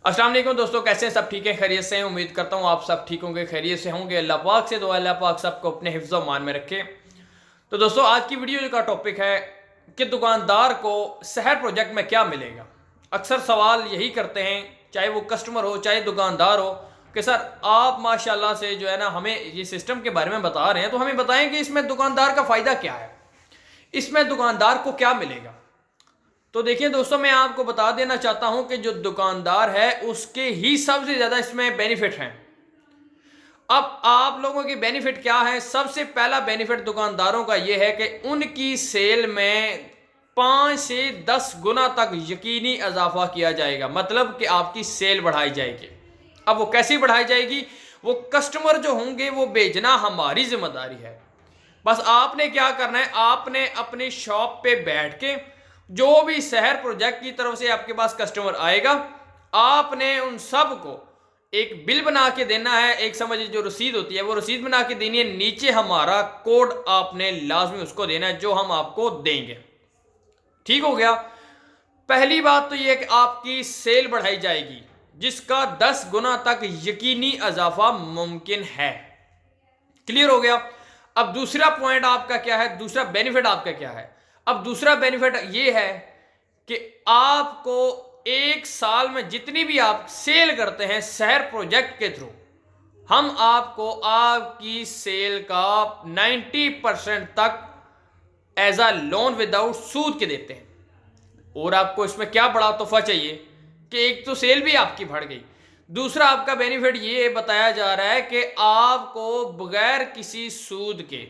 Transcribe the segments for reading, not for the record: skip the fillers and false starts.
अस्सलाम वालेकुम दोस्तों, कैसे हैं? सब ठीक है, खैरियत से हैं। उम्मीद करता हूँ आप सब ठीक होंगे, खैरियत से होंगे। अल्लाह पाक से दुआ, अल्लाह पाक सबको अपने हिफ्ज़ व मान में रखे। तो दोस्तों, आज की वीडियो का टॉपिक है कि दुकानदार को शहर प्रोजेक्ट में क्या मिलेगा। अक्सर सवाल यही करते हैं, चाहे वो कस्टमर हो चाहे दुकानदार हो, कि सर आप माशाल्लाह से जो है ना हमें ये सिस्टम के बारे में बता रहे हैं, तो हमें बताएं कि इसमें दुकानदार का फ़ायदा क्या है, इसमें दुकानदार को क्या मिलेगा। तो देखिए दोस्तों, मैं आपको बता देना चाहता हूं कि जो दुकानदार है उसके ही सबसे ज्यादा इसमें बेनिफिट हैं। अब आप लोगों की बेनिफिट क्या है? सबसे पहला बेनिफिट दुकानदारों का यह है कि उनकी सेल में 5 से 10 गुना तक यकीनी इजाफा किया जाएगा। मतलब कि आपकी सेल बढ़ाई जाएगी। अब वो कैसी बढ़ाई जाएगी? वो कस्टमर जो होंगे वो भेजना हमारी जिम्मेदारी है। बस आपने क्या करना है, आपने अपनी शॉप पे बैठ के जो भी शहर प्रोजेक्ट की तरफ से आपके पास कस्टमर आएगा, आपने उन सब को एक बिल बना के देना है। एक समझिए जो रसीद होती है वो रसीद बना के देनी है। नीचे हमारा कोड आपने लाजमी उसको देना है जो हम आपको देंगे। ठीक हो गया। पहली बात तो यह कि आपकी सेल बढ़ाई जाएगी जिसका 10 गुना तक यकीनी इजाफा मुमकिन है। क्लियर हो गया। अब दूसरा पॉइंट आपका क्या है, दूसरा बेनिफिट आपका क्या है? अब दूसरा बेनिफिट ये है कि आपको एक साल में जितनी भी आप सेल करते हैं शहर प्रोजेक्ट के थ्रू, हम आपको आपकी सेल का 90% तक एज अ लोन विदाउट सूद के देते हैं। और आपको इसमें क्या बड़ा तोहफा चाहिए कि एक तो सेल भी आपकी बढ़ गई, दूसरा आपका बेनिफिट ये बताया जा रहा है कि आपको बगैर किसी सूद के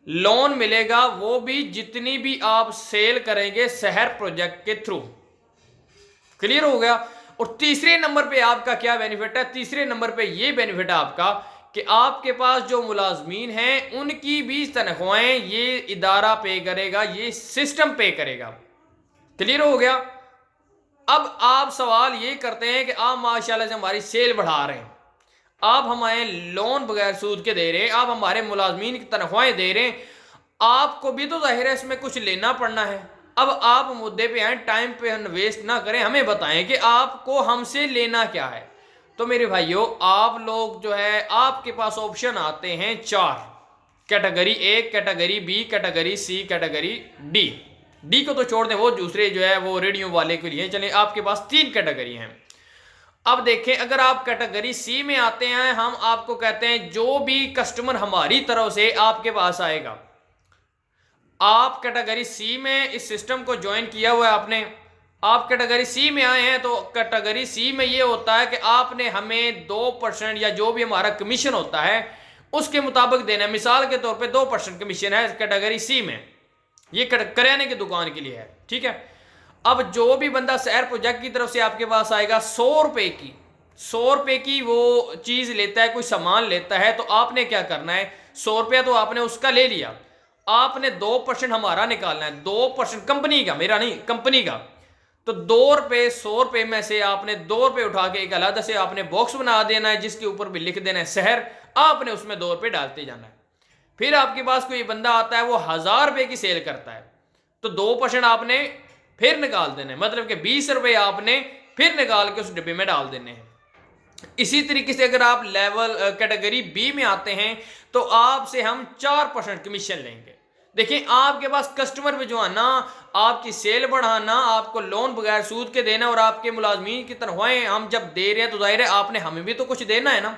लोन मिलेगा, वो भी जितनी भी आप सेल करेंगे शहर प्रोजेक्ट के थ्रू। क्लियर हो गया। और तीसरे नंबर पे आपका क्या बेनिफिट है? तीसरे नंबर पे ये बेनिफिट है आपका कि आपके पास जो मुलाजमीन हैं उनकी भी तनख्वाहें ये इदारा पे करेगा, ये सिस्टम पे करेगा। क्लियर हो गया। अब आप सवाल ये करते हैं कि आप माशाल्लाह से हमारी सेल बढ़ा रहे हैं, आप हमें लोन बगैर सूद के दे रहे हैं, आप हमारे मुलाजमीन की तनख्वाहें दे रहे हैं, आपको भी तो जाहिर है इसमें कुछ लेना पड़ना है। अब आप मुद्दे पे आए, टाइम पे वेस्ट ना करें, हमें बताएं कि आपको हमसे लेना क्या है। तो मेरे भाइयों, आप लोग जो है आपके पास ऑप्शन आते हैं 4, category A, category B, category C, category D. D को तो छोड़ दें, वो दूसरे जो है वो रेडियो वाले के लिए। चले, आपके पास 3 कैटेगरी हैं। अब देखें, अगर आप कैटेगरी सी में आते हैं, हम आपको कहते हैं जो भी कस्टमर हमारी तरफ से आपके पास आएगा, आप कैटेगरी सी में इस सिस्टम को ज्वाइन किया हुआ है आपने, आप कैटेगरी सी में आए हैं, तो कैटेगरी सी में ये होता है कि आपने हमें 2% या जो भी हमारा कमीशन होता है उसके मुताबिक देना है। मिसाल के तौर पे 2% कमीशन है कैटेगरी सी में, ये करियाने की दुकान के लिए है। ठीक है। अब जो भी बंदा शहर प्रोजेक्ट की तरफ से आपके पास आएगा, 100 रुपए की वो चीज लेता है, कोई सामान लेता है, तो आपने क्या करना है, 100 रुपया तो आपने उसका ले लिया, आपने 2% हमारा निकालना है, 2% कंपनी का, मेरा नहीं, कंपनी का। तो 2 रुपए 100 रुपए में से आपने 2 रुपए उठा के एक अलग से आपने बॉक्स बना देना है जिसके ऊपर भी लिख देना है शहर, आपने उसमें 2 रुपए डालते जाना है। फिर आपके पास कोई बंदा आता है वो 1000 रुपए की सेल करता है, तो 2% आपने फिर निकाल देने, मतलब कि 20 रुपए आपने फिर निकाल के उस डिब्बे में डाल देने हैं। इसी तरीके से अगर आप लेवल कैटेगरी बी में आते हैं तो आपसे हम 4% कमीशन लेंगे। देखिए, आपके पास कस्टमर भिजवाना, आपकी सेल बढ़ाना, आपको लोन बगैर सूद के देना और आपके मुलाजमीन की तनख्वाहें हम जब दे रहे हैं तो जाहिर है आपने हमें भी तो कुछ देना है ना,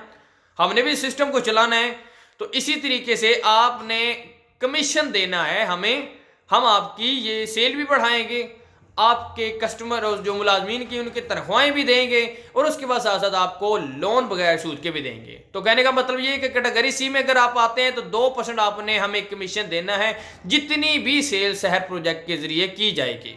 हमने भी सिस्टम को चलाना है। तो इसी तरीके से आपने कमीशन देना है हमें, हम आपकी ये सेल भी बढ़ाएंगे, आपके कस्टमर और जो मुलाजमीन की उनकी तनख्वाहें भी देंगे और उसके बाद साथ साथ आपको लोन बगैर सूद के भी देंगे। तो कहने का मतलब ये है कि कैटेगरी सी में अगर आप आते हैं तो 2% आपने हमें कमीशन देना है जितनी भी सेल शहर प्रोजेक्ट के जरिए की जाएगी।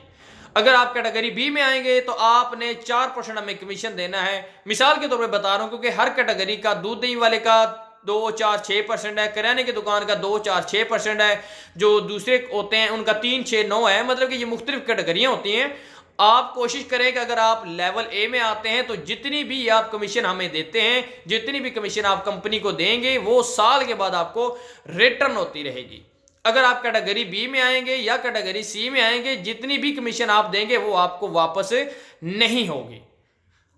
अगर आप कैटेगरी बी में आएंगे तो आपने 4% हमें कमीशन देना है। मिसाल के तौर पर बता रहा हूँ, क्योंकि हर कैटेगरी का, दूध दही वाले का 2, 4, 6% है, किराने की दुकान का 2, 4, 6% है, जो दूसरे होते हैं उनका 3, 6, 9 है। मतलब कि ये मुख्तलिफ कैटेगरियाँ होती हैं। आप कोशिश करें कि अगर आप लेवल ए में आते हैं तो जितनी भी आप कमीशन हमें देते हैं, जितनी भी कमीशन आप कंपनी को देंगे, वो साल के बाद आपको रिटर्न होती रहेगी। अगर आप कैटेगरी बी में आएंगे या कैटेगरी सी में आएंगे, जितनी भी कमीशन आप देंगे वो आपको वापस नहीं होगी।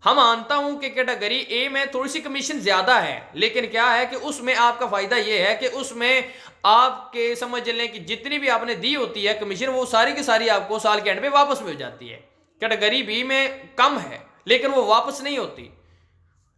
हम मानता हूं कि कैटेगरी ए में थोड़ी सी कमीशन ज्यादा है, लेकिन क्या है कि उसमें आपका फायदा यह है कि उसमें आपके समझ लें कि जितनी भी आपने दी होती है कमीशन, वो सारी की सारी आपको साल के एंड में वापस मिल जाती है। कैटेगरी बी में कम है लेकिन वो वापस नहीं होती,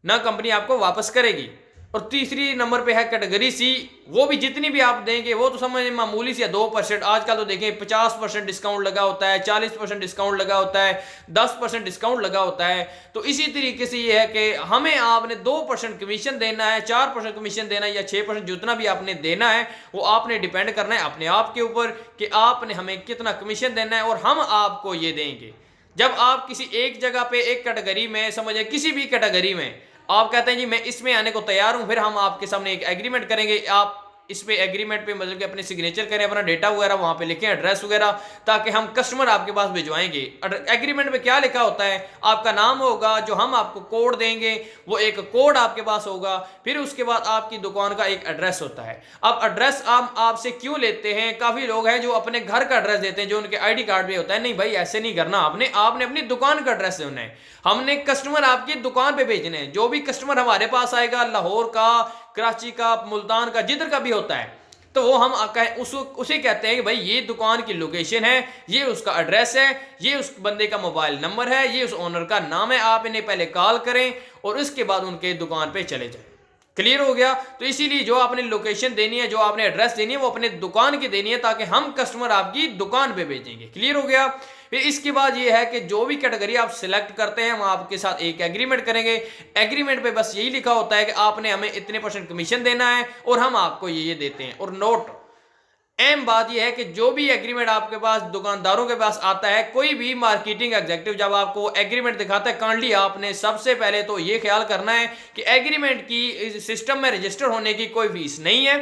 ना कंपनी आपको वापस करेगी। और तीसरी नंबर पे है कैटेगरी सी, वो भी जितनी भी आप देंगे वो तो समझ मामूली सी है, 2%। आजकल तो देखें 50% डिस्काउंट लगा होता है, 40% डिस्काउंट लगा होता है, 10% डिस्काउंट लगा होता है। तो इसी तरीके से ये है कि हमें आपने 2% कमीशन देना है, 4% कमीशन देना है या 6%, जितना भी आपने देना है वो आपने डिपेंड करना है अपने आप के ऊपर कि आपने हमें कितना कमीशन देना है और हम आपको ये देंगे। जब आप किसी एक जगह पे एक कैटेगरी में समझे, किसी भी कैटेगरी में आप कहते हैं जी मैं इसमें आने को तैयार हूं, फिर हम आपके सामने एक एग्रीमेंट करेंगे। आप इस पे एग्रीमेंट पे मतलब कि अपने सिग्नेचर करें, अपना डेटा वगैरह वहां पे लिखें, एड्रेस वगैरह, ताकि हम कस्टमर आपके पास भिजवाएंगे। एग्रीमेंट में क्या लिखा होता है, आपका नाम होगा, जो हम आपको कोड देंगे वो एक कोड आपके पास होगा, फिर उसके बाद आपकी दुकान का एक एड्रेस होता है। अब एड्रेस हम आपसे क्यों लेते हैं, काफी लोग हैं जो अपने घर का एड्रेस देते हैं जो उनके आईडी कार्ड पे होता है। नहीं भाई, ऐसे नहीं करना, आपने अपनी दुकान का एड्रेस देना है। हमने कस्टमर आपकी दुकान पे भेजने हैं। जो भी कस्टमर हमारे पास आएगा, लाहौर का, कराची का, मुल्तान का, जिधर का भी होता है, तो वो हम उसे कहते हैं कि भाई ये दुकान की लोकेशन है, ये उसका एड्रेस है, ये उस बंदे का मोबाइल नंबर है, ये उस ओनर का नाम है। आप इन्हें पहले कॉल करें और उसके बाद उनके दुकान पे चले जाएं। क्लियर हो गया? तो इसीलिए जो आपने लोकेशन देनी है, जो आपने एड्रेस देनी है, वो अपने दुकान की देनी है, ताकि हम कस्टमर आपकी दुकान पे भेजेंगे। क्लियर हो गया? फिर इसके बाद ये है कि जो भी कैटेगरी आप सिलेक्ट करते हैं हम आपके साथ एक एग्रीमेंट करेंगे। एग्रीमेंट पे बस यही लिखा होता है कि आपने हमें इतने % कमीशन देना है और हम आपको ये देते हैं। और नोट, अहम बात यह है कि जो भी एग्रीमेंट आपके पास दुकानदारों के पास आता है, कोई भी मार्केटिंग एग्जीक्यूटिव जब आपको एग्रीमेंट दिखाता है, काइंडली आपने सबसे पहले तो ये ख्याल करना है कि एग्रीमेंट की सिस्टम में रजिस्टर होने की कोई फीस नहीं है।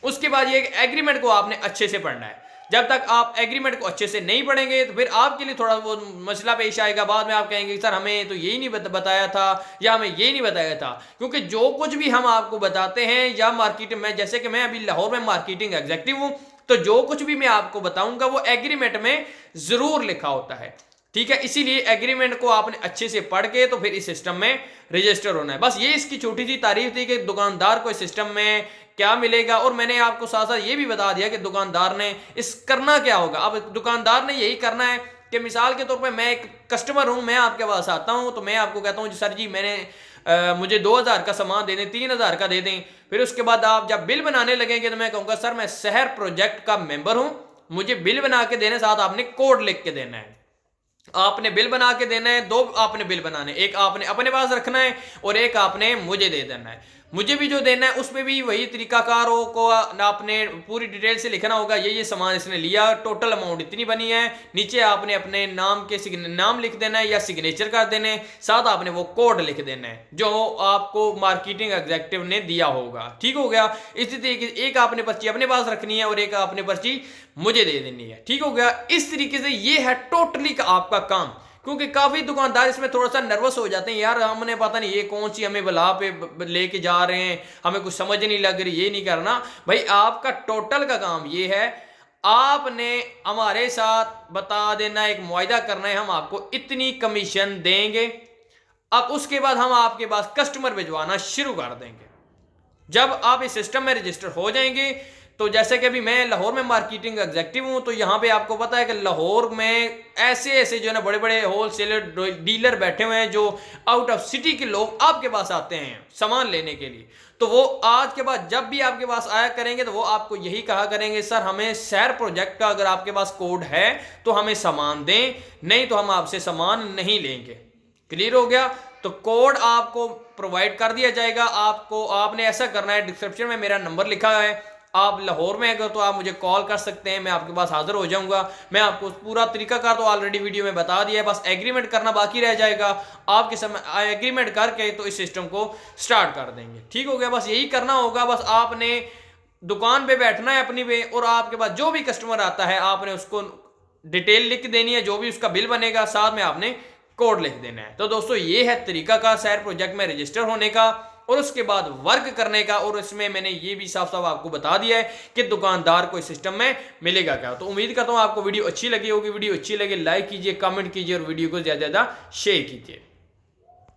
उसके बाद ये एग्रीमेंट को आपने अच्छे से पढ़ना है। जब तक आप एग्रीमेंट को अच्छे से नहीं पढ़ेंगे तो फिर आपके लिए थोड़ा वो मसला पेश आएगा। बाद में आप कहेंगे सर हमें तो यही नहीं बताया था या हमें यही नहीं बताया था। क्योंकि जो कुछ भी हम आपको बताते हैं या मार्केट में, जैसे कि मैं अभी लाहौर में मार्केटिंग एग्जीक्यूटिव हूं, तो जो कुछ भी मैं आपको बताऊंगा वो एग्रीमेंट में जरूर लिखा होता है। ठीक है, इसीलिए एग्रीमेंट को आपने अच्छे से पढ़ के तो फिर इस सिस्टम में रजिस्टर होना है। बस ये इसकी छोटी सी तारीफ थी कि दुकानदार को इस सिस्टम में क्या मिलेगा। और मैंने आपको साथ साथ ये भी बता दिया कि दुकानदार ने इस करना क्या होगा। अब दुकानदार ने यही करना है कि मिसाल के तौर पे मैं एक कस्टमर हूं, मैं आपके पास आता हूं तो मैं आपको कहता हूं सर जी मुझे 2000 का सामान दे दें, 3000 का दे दें। फिर उसके बाद आप जब बिल बनाने लगेंगे तो मैं कहूँगा सर मैं शहर प्रोजेक्ट का मेंबर हूँ, मुझे बिल बना के देने, साथ आपने कोड लिख के देना है। आपने बिल बना के देना है, 2 आपने बिल बनाने, एक आपने अपने पास रखना है और एक आपने मुझे दे देना है। मुझे भी जो देना है उसमें भी वही तरीकाकारों को आपने पूरी डिटेल से लिखना होगा। ये सामान इसने लिया, टोटल अमाउंट इतनी बनी है। नीचे आपने अपने नाम लिख देना है या सिग्नेचर कर देने हैं, साथ आपने वो कोड लिख देना है जो आपको मार्केटिंग एग्जीक्यूटिव ने दिया होगा। ठीक हो गया? इसी तरीके से एक आपने पर्ची अपने पास रखनी है और एक आपने पर्ची मुझे दे देनी है। ठीक हो गया? इस तरीके से ये है टोटली का आपका काम। क्योंकि काफी दुकानदार इसमें थोड़ा सा नर्वस हो जाते हैं, यार हमने पता नहीं ये कौन सी हमें बला पे लेके जा रहे हैं, हमें कुछ समझ नहीं लग रही। ये नहीं करना भाई, आपका टोटल का काम ये है, आपने हमारे साथ बता देना, एक मुआहिदा करना है, हम आपको इतनी कमीशन देंगे। अब उसके बाद हम आपके पास कस्टमर भिजवाना शुरू कर देंगे। जब आप इस सिस्टम में रजिस्टर हो जाएंगे, तो जैसे कि अभी मैं लाहौर में मार्केटिंग एग्जीक्यूटिव हूं, तो यहाँ पे आपको पता है कि लाहौर में ऐसे जो है ना बड़े बड़े होलसेलर डीलर बैठे हुए हैं, जो आउट ऑफ सिटी के लोग आपके पास आते हैं सामान लेने के लिए। तो वो आज के बाद जब भी आपके पास आया करेंगे तो वो आपको यही कहा करेंगे सर हमें शहर प्रोजेक्ट का अगर आपके पास कोड है तो हमें सामान दें, नहीं तो हम आपसे सामान नहीं लेंगे। क्लियर हो गया? तो कोड आपको प्रोवाइड कर दिया जाएगा। आपने ऐसा करना है, डिस्क्रिप्शन में मेरा नंबर लिखा है, आप लाहौर में अगर तो आप मुझे कॉल कर सकते हैं, मैं आपके पास हाजिर हो जाऊंगा। मैं आपको पूरा तरीकाकार तो ऑलरेडी वीडियो में बता दिया है, बस एग्रीमेंट करना बाकी रह जाएगा। आपके समय एग्रीमेंट करके तो इस सिस्टम को स्टार्ट कर देंगे। ठीक हो गया? बस यही करना होगा। बस आपने दुकान पे बैठना है अपनी पे, और आपके पास जो भी कस्टमर आता है आपने उसको डिटेल लिख देनी है, जो भी उसका बिल बनेगा, साथ में आपने कोड लिख देना है। तो दोस्तों ये है तरीका का शहर प्रोजेक्ट में रजिस्टर होने का और उसके बाद वर्क करने का। और इसमें मैंने ये भी साफ साफ आपको बता दिया है कि दुकानदार को इस सिस्टम में मिलेगा क्या। तो उम्मीद करता हूं आपको वीडियो अच्छी लगी होगी। वीडियो अच्छी लगे लाइक कीजिए, कमेंट कीजिए और वीडियो को ज्यादा से ज्यादा शेयर कीजिए।